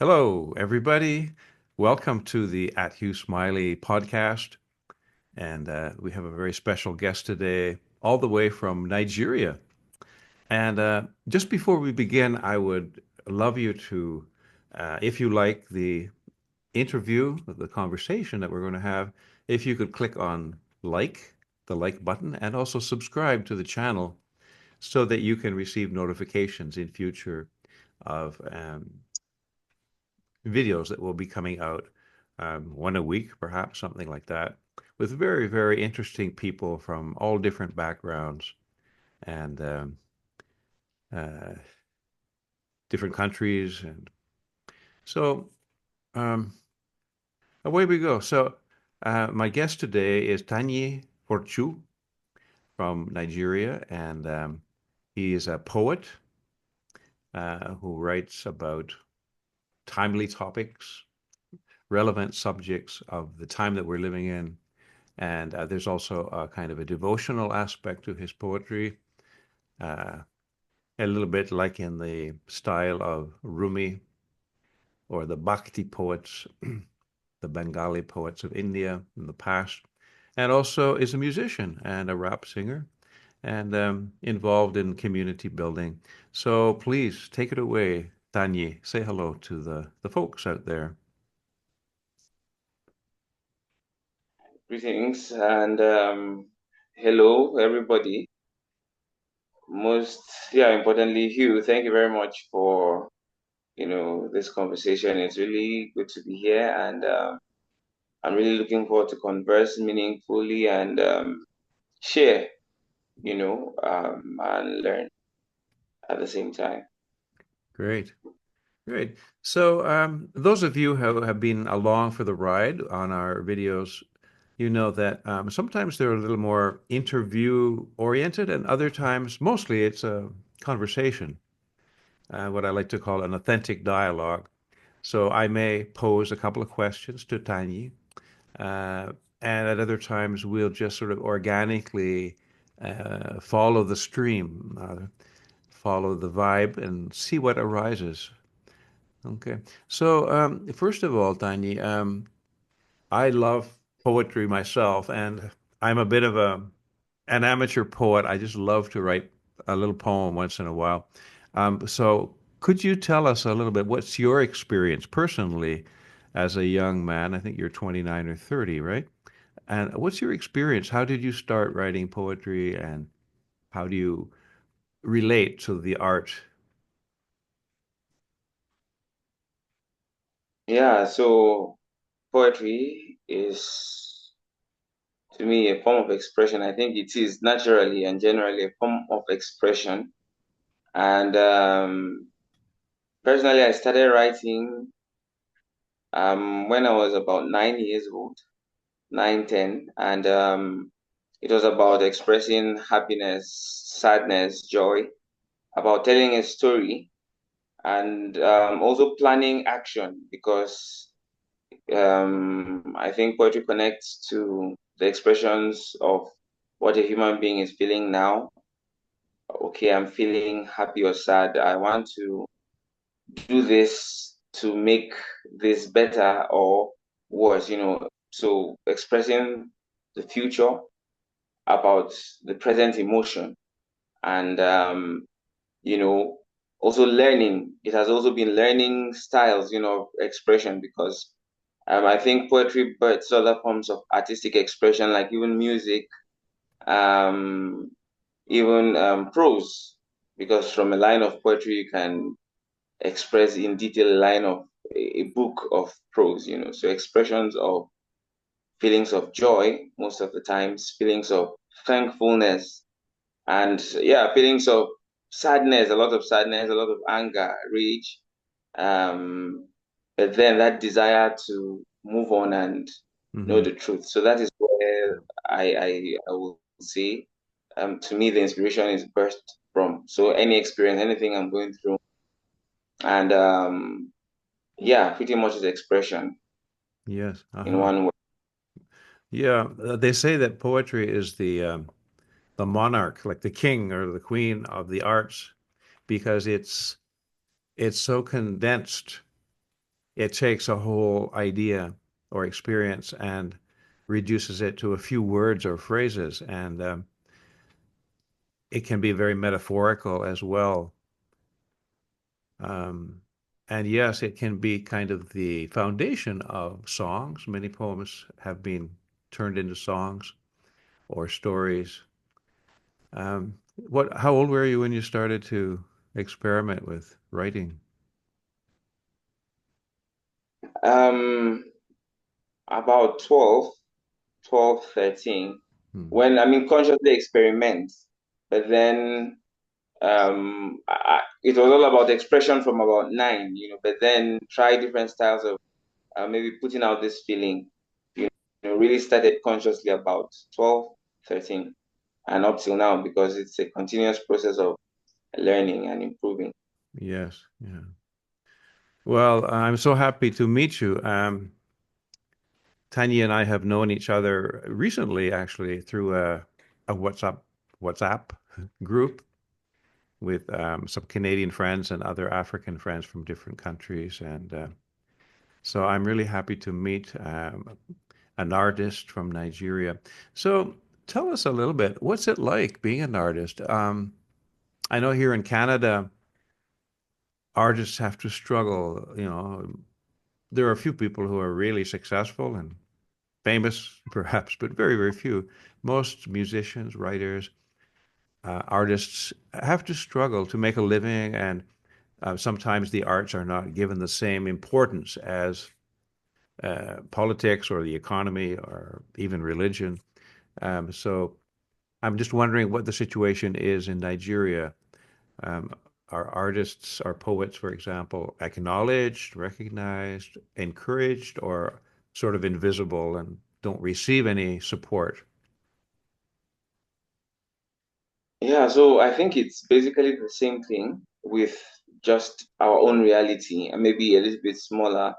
Hello, everybody. Welcome to the At Hugh Smiley podcast. And we have a very special guest today, all the way from Nigeria. And just before we begin, I would love you to, if you like the interview, the conversation that we're going to have, if you could click on the like button, and also subscribe to the channel so that you can receive notifications in future of videos that will be coming out one a week, perhaps something like that, with very, very interesting people from all different backgrounds and uh, different countries. And so um, away we go. So my guest today is Tanyi Forchu from Nigeria, and he is a poet who writes about timely topics, relevant subjects of the time that we're living in. And there's also a kind of a devotional aspect to his poetry, uh, a little bit like in the style of Rumi or the Bhakti poets, the Bengali poets of India in the past, and also is a musician and a rap singer and involved in community building. So please take it away, Tanyi. Say hello to the folks out there. Greetings and hello, everybody. Most, importantly, Hugh, thank you very much for this conversation. It's really good to be here, and I'm really looking forward to converse meaningfully and share, and learn at the same time. Great. Great. So, those of you who have been along for the ride on our videos, you know that sometimes they're a little more interview oriented, and other times, mostly it's a conversation, what I like to call an authentic dialogue. So, I may pose a couple of questions to Tanyi, uh, and at other times, we'll just sort of organically follow the stream, follow the vibe, and see what arises. Okay. So, first of all, Tanya, I love poetry myself, and I'm a bit of an amateur poet. I just love to write a little poem once in a while. So, could you tell us a little bit what's your experience personally as a young man? I think you're 29 or 30, right? And what's your experience? How did you start writing poetry, and how do you relate to the art? Yeah, so poetry is to me a form of expression. I think it is naturally and generally a form of expression. And personally, I started writing when I was about 9 years old, 9, 10, and it was about expressing happiness, sadness, joy, about telling a story, and also planning action because I think poetry connects to the expressions of what a human being is feeling now. Okay, I'm feeling happy or sad. I want to do this to make this better or worse, So expressing the future about the present emotion and, you know, also learning. It has also been learning styles, of expression because I think poetry births other forms of artistic expression, like even music, um, even prose, because from a line of poetry you can express in detail a line of a book of prose, So expressions of feelings of joy, most of the times, feelings of thankfulness, and yeah, feelings of sadness, a lot of anger, rage, um, but then that desire to move on and know Hmm. the truth. So that is where I will say, to me, the inspiration is burst from. So any experience, anything I'm going through, and yeah, pretty much is expression Yes. in Uh-huh. one word. Yeah, they say that poetry is the monarch, like the king or the queen of the arts, because it's so condensed it takes a whole idea or experience and reduces it to a few words or phrases, and it can be very metaphorical as well. Um, and yes, it can be kind of the foundation of songs. Many poems have been turned into songs or stories. How old were you when you started to experiment with writing? Um, about 12, 13, Hmm. when I mean consciously experiment, but then it was all about expression from about 9, but then try different styles of maybe putting out this feeling, really started consciously about 12, 13, and up till now because it's a continuous process of learning and improving. Yes, yeah. Well, I'm so happy to meet you. Tanyi and I have known each other recently, actually, through a WhatsApp group with some Canadian friends and other African friends from different countries. And so I'm really happy to meet an artist from Nigeria. So tell us a little bit, what's it like being an artist? I know here in Canada, artists have to struggle. There are a few people who are really successful and famous, perhaps, but very, very few. Most musicians, writers, artists have to struggle to make a living, and sometimes the arts are not given the same importance as politics or the economy or even religion. So I'm just wondering what the situation is in Nigeria. Um, are artists, are poets, for example, acknowledged, recognized, encouraged, or sort of invisible and don't receive any support? Yeah, so I think it's basically the same thing with just our own reality and maybe a little bit smaller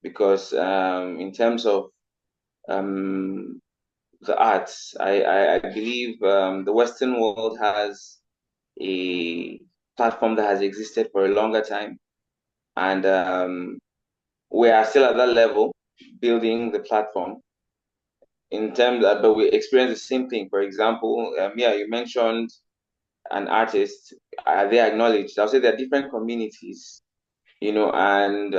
because in terms of um, the arts, I believe the Western world has a platform that has existed for a longer time, and we are still at that level, building the platform in terms of, but we experience the same thing. For example, yeah, you mentioned an artist, are they acknowledged? I'll say there are different communities, and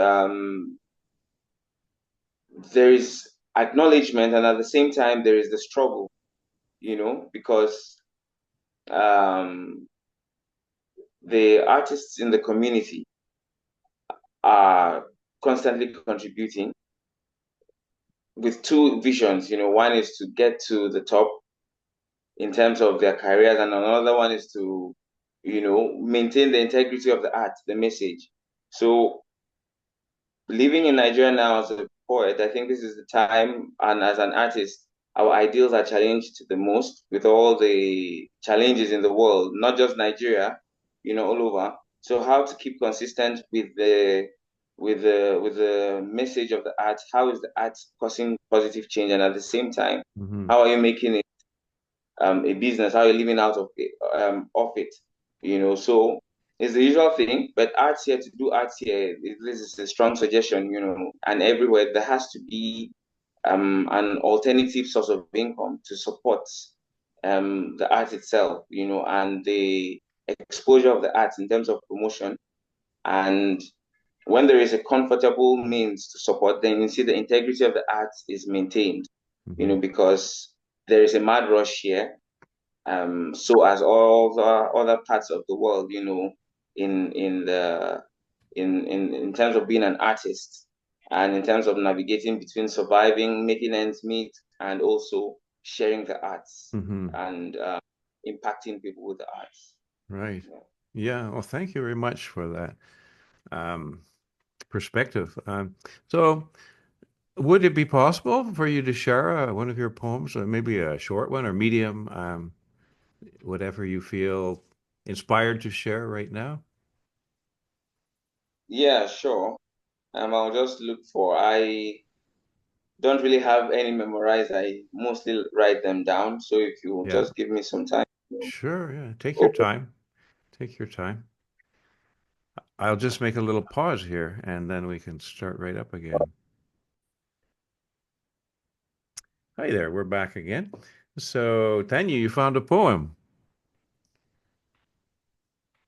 there is acknowledgement, and at the same time, there is the struggle, because um, the artists in the community are constantly contributing with two visions. One is to get to the top in terms of their careers, and another one is to, maintain the integrity of the art, the message. So living in Nigeria now as a poet, I think this is the time, and as an artist, our ideals are challenged the most with all the challenges in the world, not just Nigeria, all over. So how to keep consistent with the message of the art? How is the art causing positive change, and at the same time, Hmm. how are you making it a business? How are you living out of it? So it's the usual thing, but arts here, to do arts here, this is a strong suggestion, and everywhere there has to be an alternative source of income to support the art itself, and the exposure of the arts in terms of promotion. And when there is a comfortable means to support, then you see the integrity of the arts is maintained, Hmm. because there is a mad rush here, so as all the other parts of the world, in terms of being an artist, and in terms of navigating between surviving, making ends meet, and also sharing the arts Hmm. and impacting people with the arts. Right. Yeah. Yeah. Well, thank you very much for that um, perspective. So, would it be possible for you to share one of your poems, or maybe a short one or medium, whatever you feel inspired to share right now? Yeah, sure. I'll just look for. I don't really have any memorized. I mostly write them down. So if you Yeah. just give me some time. Sure. Yeah. Take your Oh, time. Take your time. I'll just make a little pause here and then we can start right up again. Hi there, we're back again. So, Tanya, you found a poem.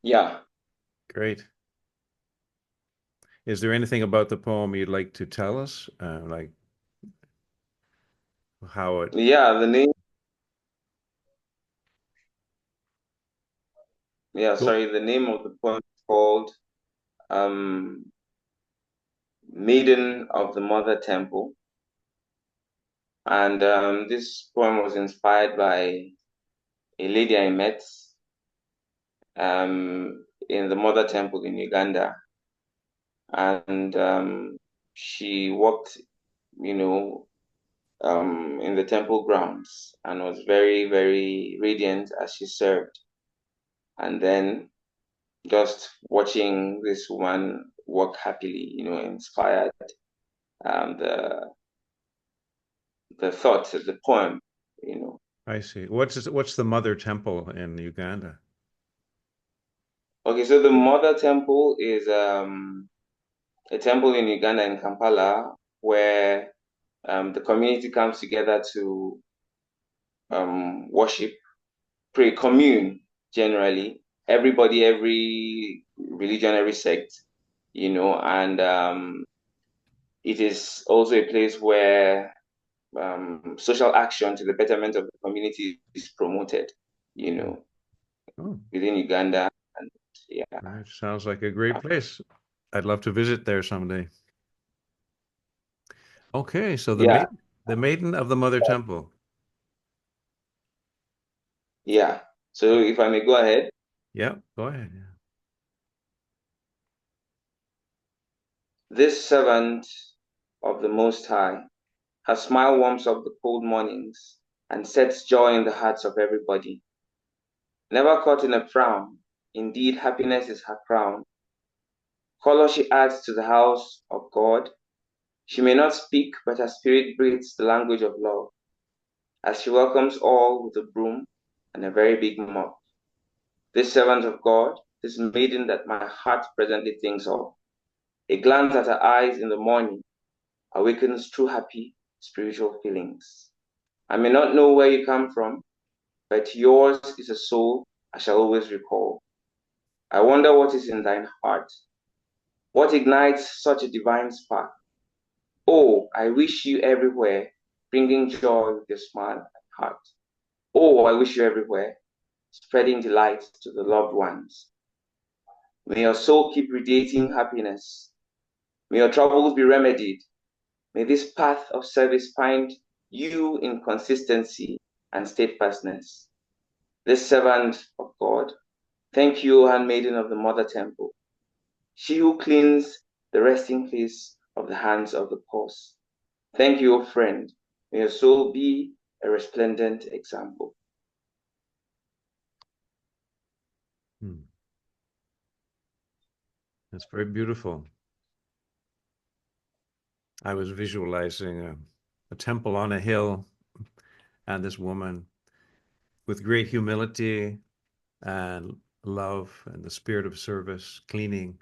Yeah. Great. Is there anything about the poem you'd like to tell us? Like how it. Yeah, the name, yeah, Cool. sorry, the name of the poem is called um, Maiden of the Mother Temple. And this poem was inspired by a lady I met in the Mother Temple in Uganda. And she walked, you know, in the temple grounds and was very, very radiant as she served. And then just watching this woman walk happily, inspired the thought, the poem, you know. I see. What's the Mother Temple in Uganda? Okay, so the Mother Temple is a temple in Uganda in Kampala where the community comes together to worship, pray, commune generally. Everybody, every religion, every sect, and it is also a place where social action to the betterment of the community is promoted, you Hmm. know, Oh, within Uganda. And yeah, right. Sounds like a great place. I'd love to visit there someday. Okay, so yeah, the maiden of the Mother Temple. yeah. So if I may go ahead, Yeah, go ahead. Yeah. this servant of the Most High, her smile warms up the cold mornings and sets joy in the hearts of everybody. Never caught in a frown, indeed, happiness is her crown. Color she adds to the house of God. She may not speak, but her spirit breathes the language of love as she welcomes all with a broom and a very big mop. This servant of God, this maiden that my heart presently thinks of, a glance at her eyes in the morning awakens true happy spiritual feelings. I may not know where you come from, but yours is a soul I shall always recall. I wonder what is in thine heart. What ignites such a divine spark? Oh, I wish you everywhere, bringing joy with your smile and heart. Oh, I wish you everywhere, spreading delight to the loved ones. May your soul keep radiating happiness. May your troubles be remedied. May this path of service find you in consistency and steadfastness. This servant of God, thank you, handmaiden of the Mother Temple, she who cleans the resting place of the hands of the poor. Thank you, O friend. May your soul be a resplendent example. Hmm. That's very beautiful. I was visualizing a temple on a hill and this woman with great humility and love and the spirit of service, cleaning.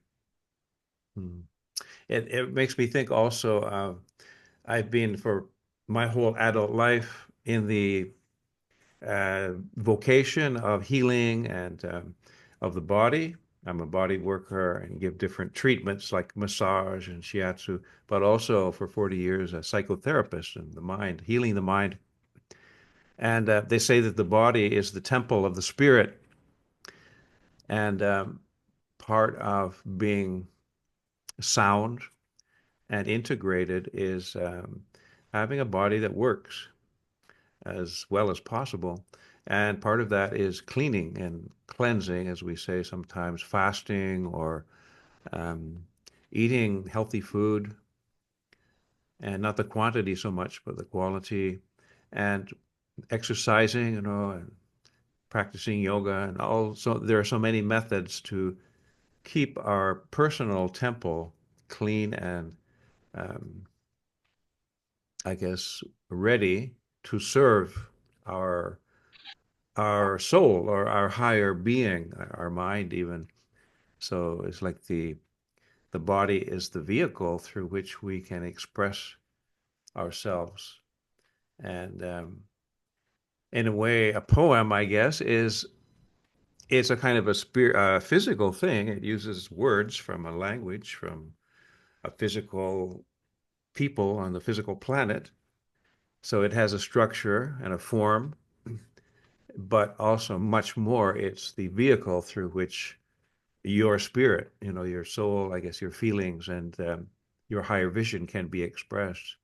Hmm. It makes me think also, I've been for my whole adult life in the vocation of healing and of the body. I'm a body worker and give different treatments like massage and shiatsu, but also for 40 years a psychotherapist in the mind, healing the mind. And they say that the body is the temple of the spirit, and part of being sound and integrated is having a body that works as well as possible. And part of that is cleaning and cleansing, as we say sometimes, fasting or um, eating healthy food, and not the quantity so much, but the quality, and exercising, and practicing yoga, and all. So there are so many methods to keep our personal temple clean and, um, I guess, ready to serve our soul or our higher being, our mind even. So it's like the body is the vehicle through which we can express ourselves. And in a way, a poem, I guess, is it's a kind of a physical thing. It uses words from a language, from a physical people on the physical planet. So it has a structure and a form, but also much more, it's the vehicle through which your spirit, your soul, I guess, your feelings and your higher vision can be expressed.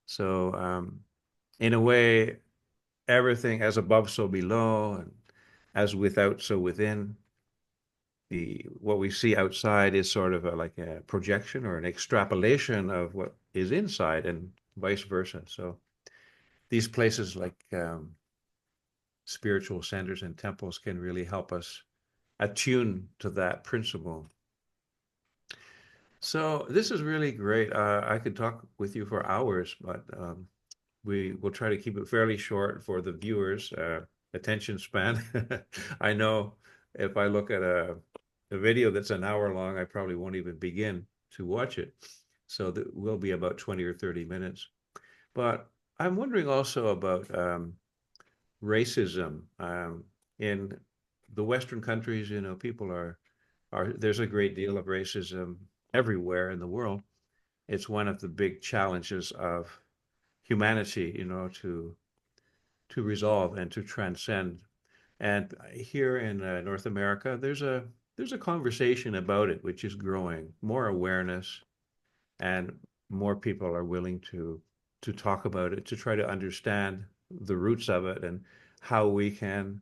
So, in a way, everything as above, so below, and as without, so within. The what we see outside is sort of like a projection or an extrapolation of what is inside, and vice versa. So these places like spiritual centers and temples can really help us attune to that principle. So this is really great. I could talk with you for hours, but we will try to keep it fairly short for the viewers' attention span. I know if I look at a video that's an hour long, I probably won't even begin to watch it. So that will be about 20 or 30 minutes. But I'm wondering also about racism. In the Western countries, people are there's a great deal of racism everywhere in the world. It's one of the big challenges of humanity, to resolve and to transcend. And here in North America, there's a conversation about it, which is growing, more awareness, and more people are willing to talk about it, to try to understand the roots of it and how we can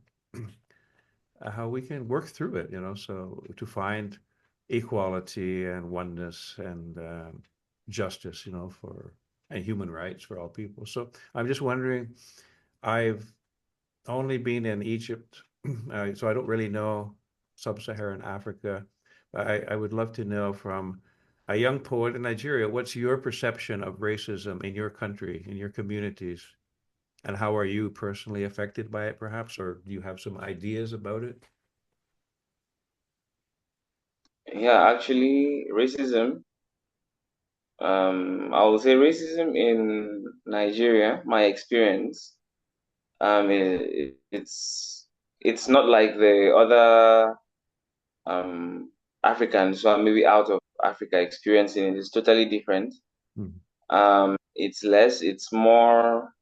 how we can work through it, so to find equality and oneness and justice, for and human rights for all people. So I'm just wondering, I've only been in Egypt, so I don't really know sub-Saharan Africa. I would love to know from a young poet in Nigeria, what's your perception of racism in your country, in your communities, and how are you personally affected by it, perhaps, or do you have some ideas about it? Yeah, actually, racism. I will say racism in Nigeria, my experience, it's not like the other Africans who are maybe out of Africa experiencing it. It's totally different. Hmm. It's more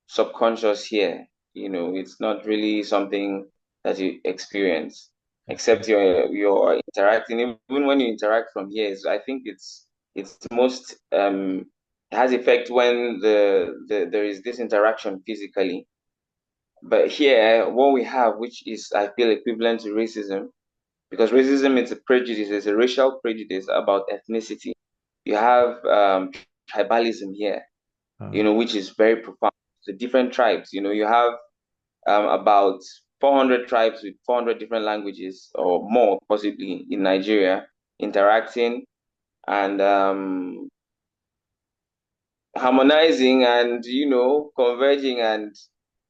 subconscious here. It's not really something that you experience, Okay. except you're interacting. Even when you interact from here, I think it's most it has effect when there is this interaction physically. But here, what we have, which is I feel equivalent to racism, because racism is a prejudice, it's a racial prejudice about ethnicity. You have tribalism here, Uh, which is very profound. The different tribes, you have about 400 tribes with 400 different languages or more, possibly in Nigeria, interacting and harmonizing and, converging and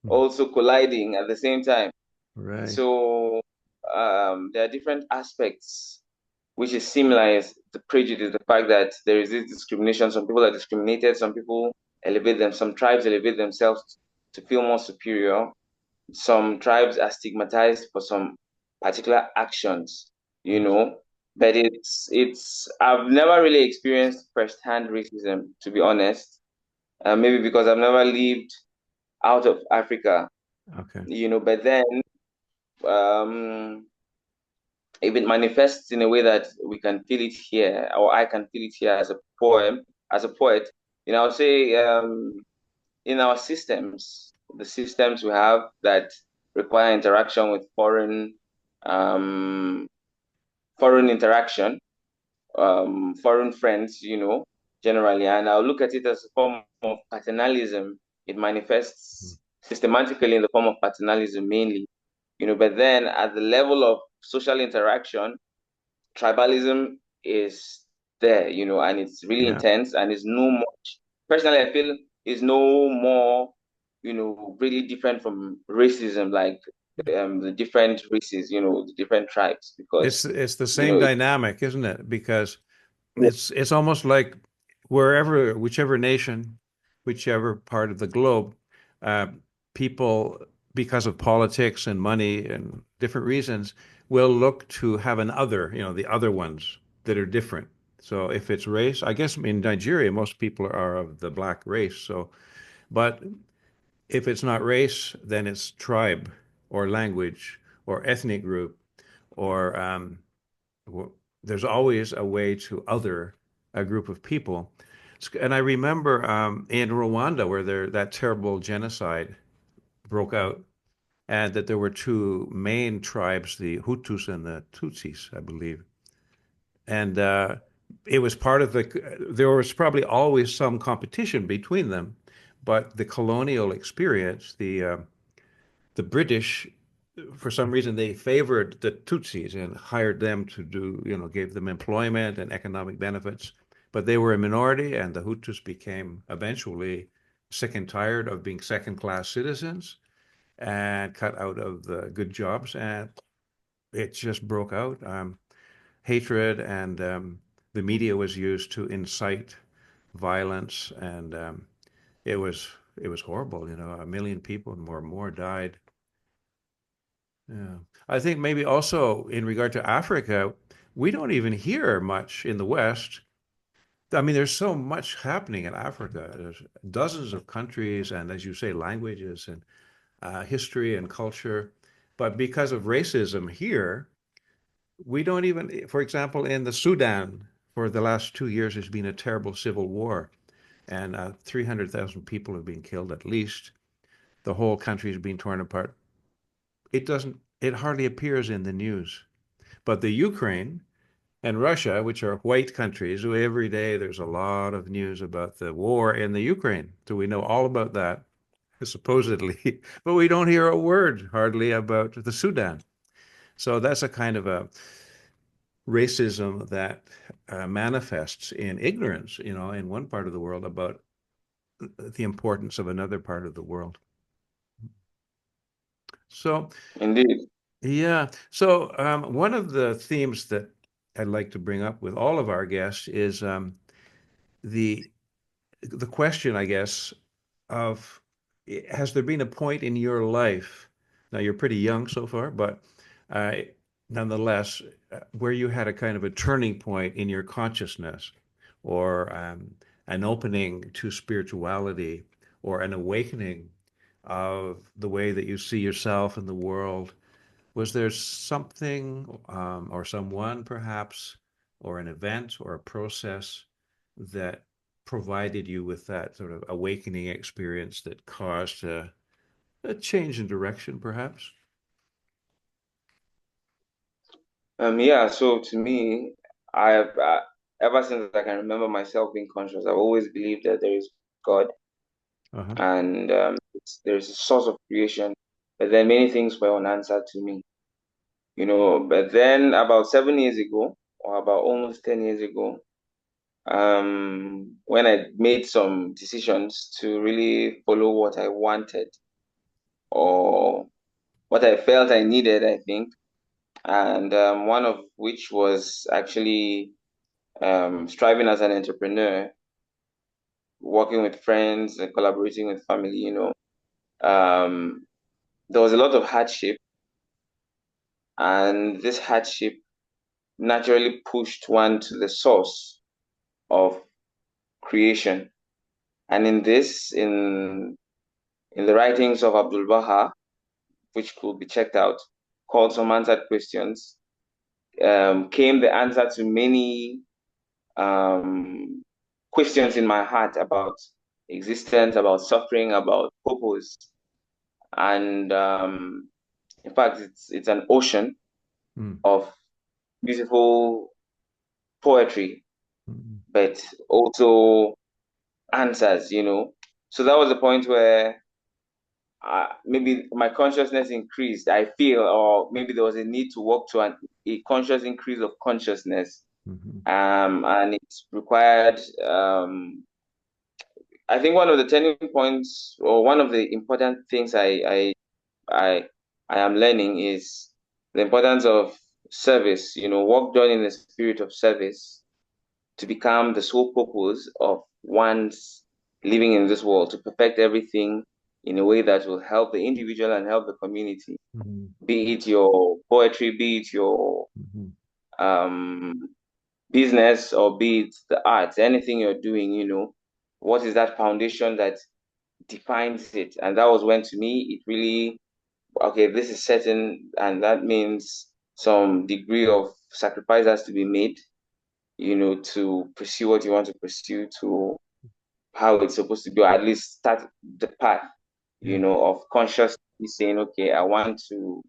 hmm. also colliding at the same time. Right. So there are different aspects which is similar is the prejudice, the fact that there is this discrimination. Some people are discriminated, some people some tribes elevate themselves to feel more superior. Some tribes are stigmatized for some particular actions, you Yes. know. But I've never really experienced firsthand racism, to be honest. Maybe because I've never lived out of Africa, Okay. but then um, if it manifests in a way that we can feel it here, or I can feel it here as a poet, I'll say in our systems, the systems we have that require interaction with um, foreign interaction, foreign friends, generally, and I'll look at it as a form of paternalism. It Mm. manifests systematically in the form of paternalism mainly, but then at the level of social interaction, tribalism is there, and it's really Yeah. intense and it's no much. Personally, I feel is no more, really different from racism. Like the different races, the different tribes, because It's the you same know it, dynamic, isn't it? Because it's almost like wherever, whichever nation, whichever part of the globe, uh, people, because of politics and money and different reasons, will look to have an other, the other ones that are different. So if it's race, I guess in Nigeria, most people are of the black race. So, but if it's not race, then it's tribe or language or ethnic group or there's always a way to other a group of people. And I remember in Rwanda where that terrible genocide broke out, and that there were two main tribes, the Hutus and the Tutsis, I believe. And it was part of there was probably always some competition between them, but the colonial experience, the British, for some reason, they favored the Tutsis and hired them to do, gave them employment and economic benefits. But they were a minority, and the Hutus became eventually sick and tired of being second-class citizens and cut out of the good jobs. And it just broke out. Hatred, and the media was used to incite violence, and it was horrible. 1 million people and more died. Yeah. I think maybe also in regard to Africa, we don't even hear much in the West. I mean, there's so much happening in Africa. There's dozens of countries, and as you say, languages and history and culture. But because of racism here, we don't even, for example, in the Sudan, for the last 2 years, there's been a terrible civil war, and 300,000 people have been killed at least. The whole country is being torn apart. It hardly appears in the news. But the Ukraine and Russia, which are white countries, every day there's a lot of news about the war in the Ukraine. So we know all about that, supposedly, but we don't hear a word hardly about the Sudan. So that's a kind of a racism that manifests in ignorance, in one part of the world about the importance of another part of the world. So, indeed. yeah. So, one of the themes that I'd like to bring up with all of our guests is the the question, I guess, of has there been a point in your life? Now you're pretty young so far, but uh, nonetheless, where you had a kind of a turning point in your consciousness, or an opening to spirituality, or an awakening of the way that you see yourself and the world. Was there something, or someone perhaps, or an event or a process that provided you with that sort of awakening experience that caused a change in direction, perhaps? Yeah, so to me, I've ever since I can remember myself being conscious, I've always believed that there is God, Uh-huh. and there's a source of creation, but then many things were unanswered to me, But then about 7 years ago, or about almost 10 years ago, when I made some decisions to really follow what I wanted or what I felt I needed, I think, and one of which was actually striving as an entrepreneur, working with friends and collaborating with family. Um, there was a lot of hardship, and this hardship naturally pushed one to the source of creation. And in the writings of Abdul Baha, which could be checked out, called Some Answered Questions, came the answer to many um, questions in my heart about existence, about suffering, about purpose. And in fact, it's an ocean Mm. of beautiful poetry, Mm. but also answers. So that was the point where maybe my consciousness increased, I feel, or maybe there was a need to work to a conscious increase of consciousness. Mhm. And it required, I think one of the turning points, or one of the important things I I am learning is the importance of service, work done in the spirit of service to become the sole purpose of one's living in this world, to perfect everything in a way that will help the individual and help the community. Mhm. Be it your poetry, be it your Mhm. um, business, or be it the arts, anything you're doing, what is that foundation that defines it? And that was when, to me, it really, okay, this is certain, and that means some degree of sacrifice has to be made, to pursue what you want to pursue, to how it's supposed to be, or at least start the path, Yeah. of consciously saying, okay, I want to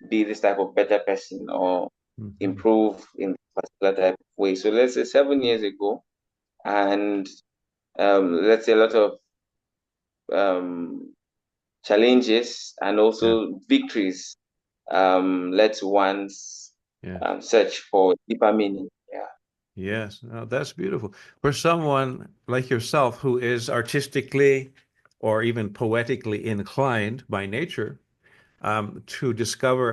be this type of better person or Mhm. improve in this particular type of way. So let's say 7 years ago, and let's say a lot of um, challenges and Yeah. also victories led to one's Yeah. search for deeper meaning. Yeah. Yes. No, that's beautiful. For someone like yourself who is artistically or even poetically inclined by nature, to discover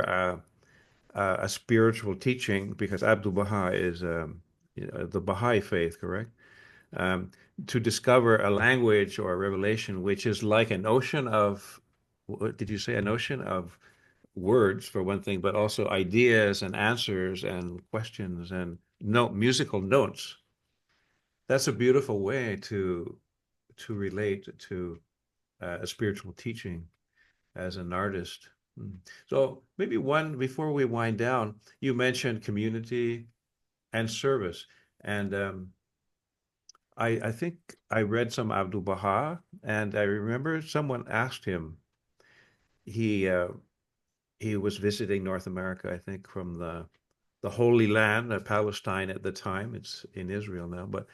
a spiritual teaching, because Abdul Baha is the Baha'i faith, correct? Um, to discover a language or a revelation which is like an ocean of, what did you say? An ocean of words for one thing, but also ideas and answers and questions and musical notes. That's a beautiful way to relate to a spiritual teaching as an artist. Mm. So maybe one before we wind down, you mentioned community and service, and I think I read some Abdul Baha, and I remember someone asked him. He uh, he was visiting North America, I think, from the Holy Land, Palestine at the time. It's in Israel now, but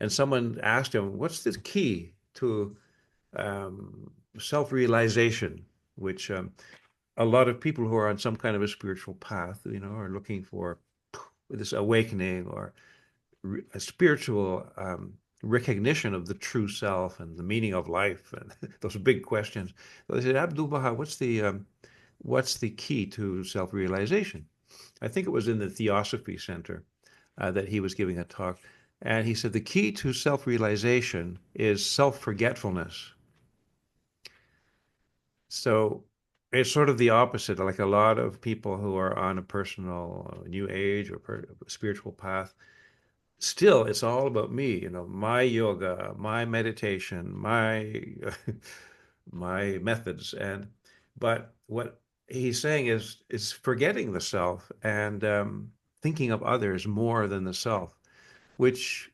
and someone asked him, "What's the key to self-realization?" Which a lot of people who are on some kind of a spiritual path, are looking for this awakening or a spiritual recognition of the true self and the meaning of life and those big questions. So they said, Abdul Baha, what's the key to self-realization? I think it was in the Theosophy Center that he was giving a talk. And he said the key to self-realization is self-forgetfulness. So it's sort of the opposite. Like a lot of people who are on a personal new age or spiritual path, still it's all about me, my yoga, my meditation, my my methods. And but what he's saying is forgetting the self and thinking of others more than the self, which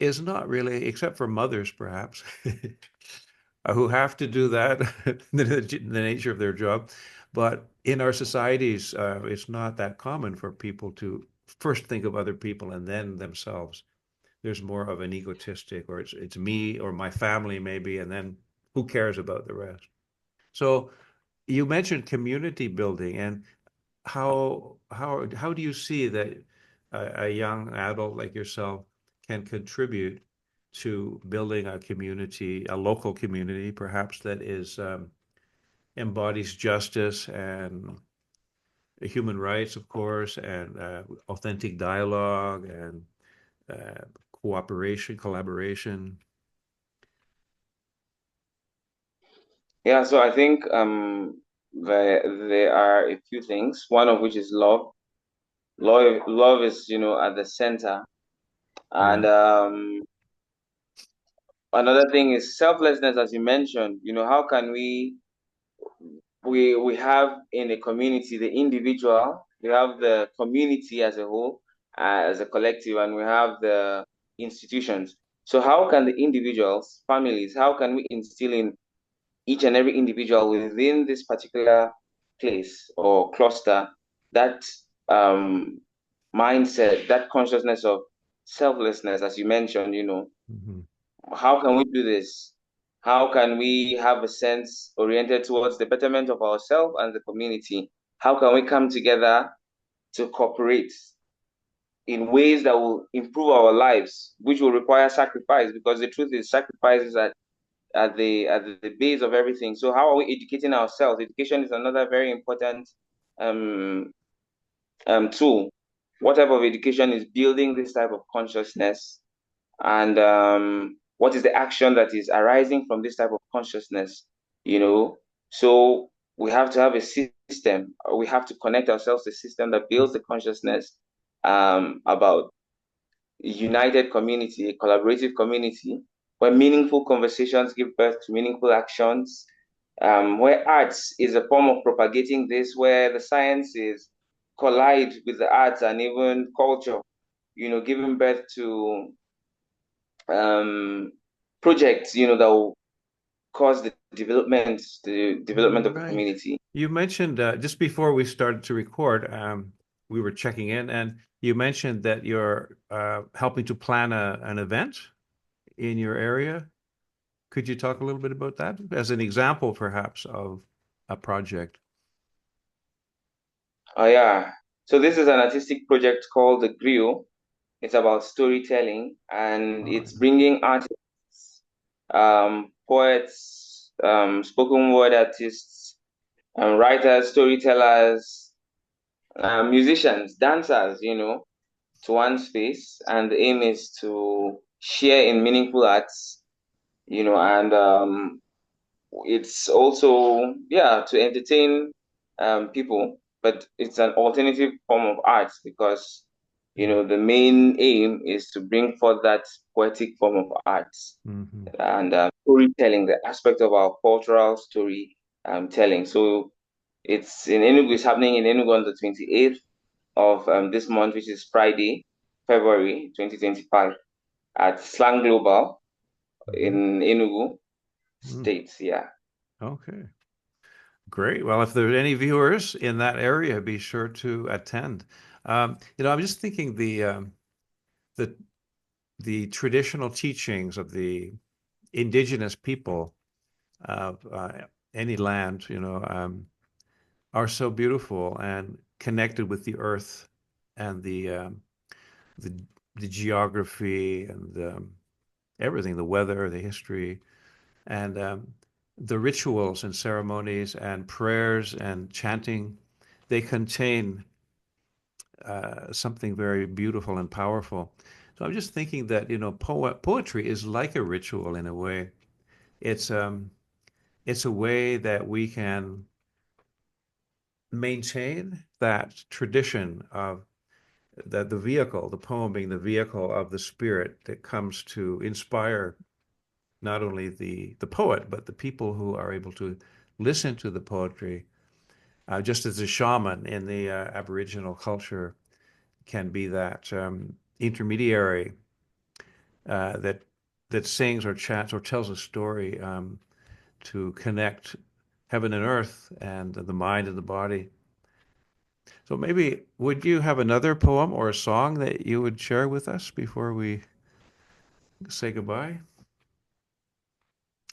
is not really, except for mothers perhaps, who have to do that, the nature of their job. But in our societies, it's not that common for people to first think of other people and then themselves. There's more of an egotistic, or it's me or my family maybe, and then who cares about the rest? So you mentioned community building, and how do you see that a young adult like yourself can contribute to building a community, a local community, perhaps that is embodies justice and human rights, of course, and authentic dialogue and uh, cooperation, collaboration. Yeah, so I think there are a few things, one of which is love. Love is, at the center. And Yeah. another thing is selflessness, as you mentioned. How can we have in a community the individual, we have the community as a whole, as a collective, and we have the institutions. So how can the individuals, families, how can we instill in each and every individual within this particular place or cluster that um, mindset, that consciousness of selflessness, as you mentioned, Hmm. how can we do this? How can we have a sense oriented towards the betterment of ourselves and the community? How can we come together to cooperate in ways that will improve our lives, which will require sacrifice? Because the truth is, sacrifice is at the base of everything. So how are we educating ourselves? Education is another very important um, tool. What type of education is building this type of consciousness, and what is the action that is arising from this type of consciousness? You know, so we have to have a system. We have to connect ourselves to a system that builds the consciousness about united community, a collaborative community, where meaningful conversations give birth to meaningful actions, where arts is a form of propagating this, where the sciences collide with the arts and even culture, giving birth to um, projects, that will cause the development of the Right. community. You mentioned just before we started to record, we were checking in, and you mentioned that you're helping to plan an event in your area. Could you talk a little bit about that as an example, perhaps, of a project? Oh yeah. So this is an artistic project called The Grill. It's about storytelling, and Oh, it's yeah. bringing artists, poets, spoken word artists, writers, storytellers, musicians, dancers, to one space. And the aim is to share in meaningful arts, and it's also, yeah, to entertain people, but it's an alternative form of art because the main aim is to bring forth that poetic form of art Mm-hmm. and storytelling, the aspect of our cultural story telling. So it's in Enugu. It's happening in Enugu on the 28th of this month, which is Friday, February 2025, at Slang Global Mm-hmm. in Enugu Mm. State. Yeah. Okay. Great. Well, if there are any viewers in that area, be sure to attend. I'm just thinking the the traditional teachings of the indigenous people of any land, are so beautiful and connected with the earth and the the geography and everything, the weather, the history, and the rituals and ceremonies and prayers and chanting. They contain something very beautiful and powerful. So I'm just thinking that poetry is like a ritual in a way. It's um, it's a way that we can maintain that tradition of the vehicle, the poem being the vehicle of the spirit that comes to inspire not only the poet, but the people who are able to listen to the poetry, just as a shaman in the Aboriginal culture can be that intermediary that sings or chants or tells a story to connect heaven and earth and the mind and the body. So maybe would you have another poem or a song that you would share with us before we say goodbye?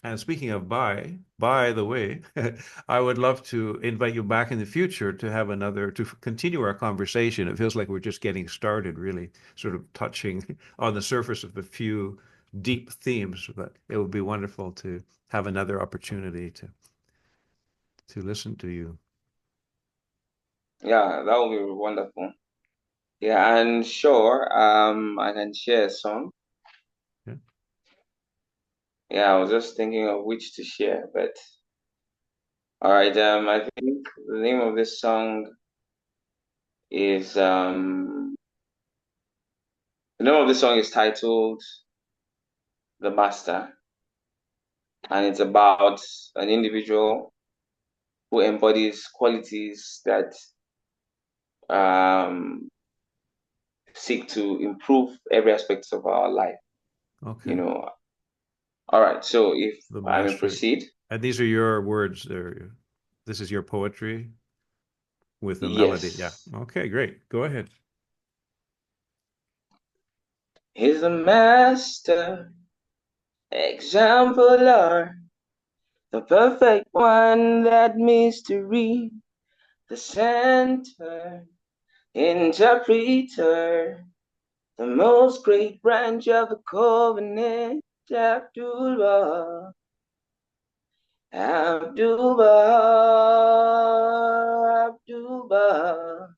And speaking of by the way, I would love to invite you back in the future to have to continue our conversation. It feels like we're just getting started, really sort of touching on the surface of a few deep themes, but it would be wonderful to have another opportunity to listen to you. Yeah, that would be wonderful. Yeah, and sure, I can share a song. Yeah. Yeah, I was just thinking of which to share, but all right, I think the name of this song is the name of this song is titled The Master, and it's about an individual who embodies qualities that um seek to improve every aspect of our life, you Okay. know. All right, so if The I may master. proceed. And these are your words. This is your poetry with a melody. Yeah. Yes. Okay, great. Go ahead. He's the master, exemplar, the perfect one, that mystery, the center, interpreter, the most great branch of the covenant, after all. Abdullah, Abdullah,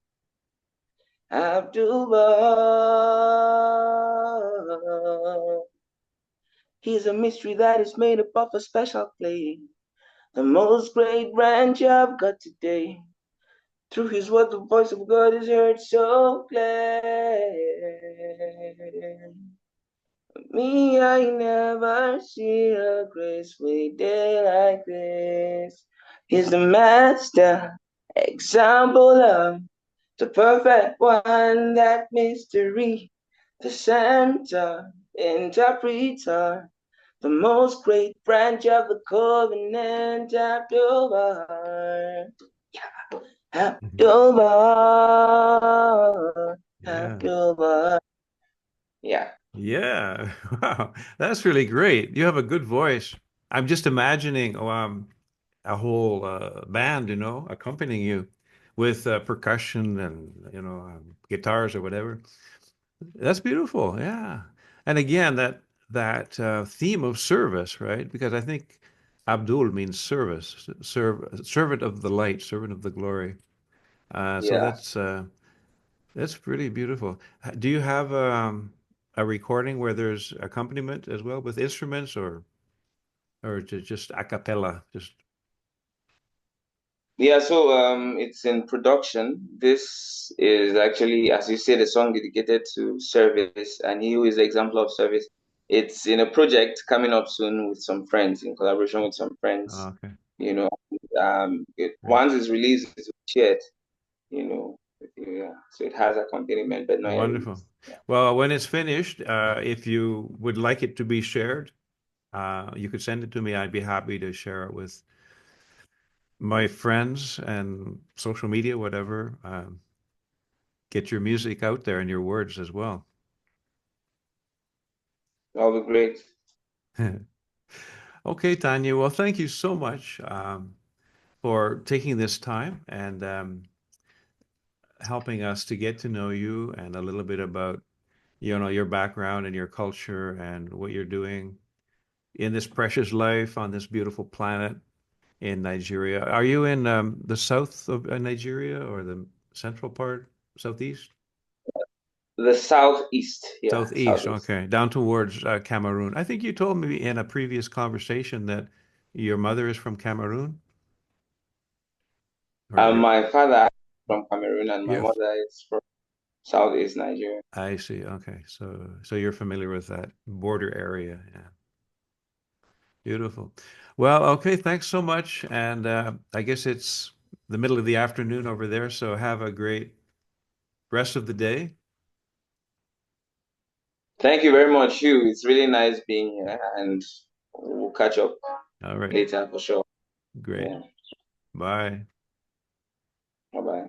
Abdullah. He's a mystery that is made up of a special clay. The most great branch I've got today. Through his word, the voice of God is heard so clear. Me, I never see a graceful day like this. He's the master, example of the perfect one, that mystery, the center, interpreter, the most great branch of the covenant, Abdullah, Mhm. Abdullah, Yeah. Abdullah. Yeah, Yeah. Wow. That's really great. You have a good voice. I'm just imagining a whole band, accompanying you with percussion and, guitars or whatever. That's beautiful. Yeah. And again, that theme of service, right? Because I think Abdul means service, servant of the light, servant of the glory. So yeah. that's pretty beautiful. Do you have a recording where there's accompaniment as well with instruments, or just a cappella? Just Yeah, so it's in production. This is actually, as you say, the song dedicated to service, and he who is the example of service. It's in a project coming up soon with some friends, in collaboration with some friends. okay, You know, great, once it's released, it's shared. You know, yeah. So it has accompaniment, but not yet wonderful. released. Yeah, Well, when it's finished, if you would like it to be shared, you could send it to me. I'd be happy to share it with my friends and social media, whatever. Get your music out there and your words as well. that'll be great. Okay, Tanya. Well, thank you so much for taking this time and helping us to get to know you and a little bit about, your background and your culture and what you're doing in this precious life on this beautiful planet in Nigeria. Are you in the south of Nigeria or the central part, southeast? The southeast, yeah, Southeast, southeast. okay, down towards Cameroon. I think you told me in a previous conversation that your mother is from Cameroon, or My father is from Cameroon, and my you're, mother is from southeast Nigeria. I see. Okay, so you're familiar with that border area. Yeah, beautiful. Well, okay, thanks so much. And I guess it's the middle of the afternoon over there, so have a great rest of the day. Thank you very much, Hugh. It's really nice being here, and we'll catch up All right, later for sure. great. Yeah. Bye. Bye bye.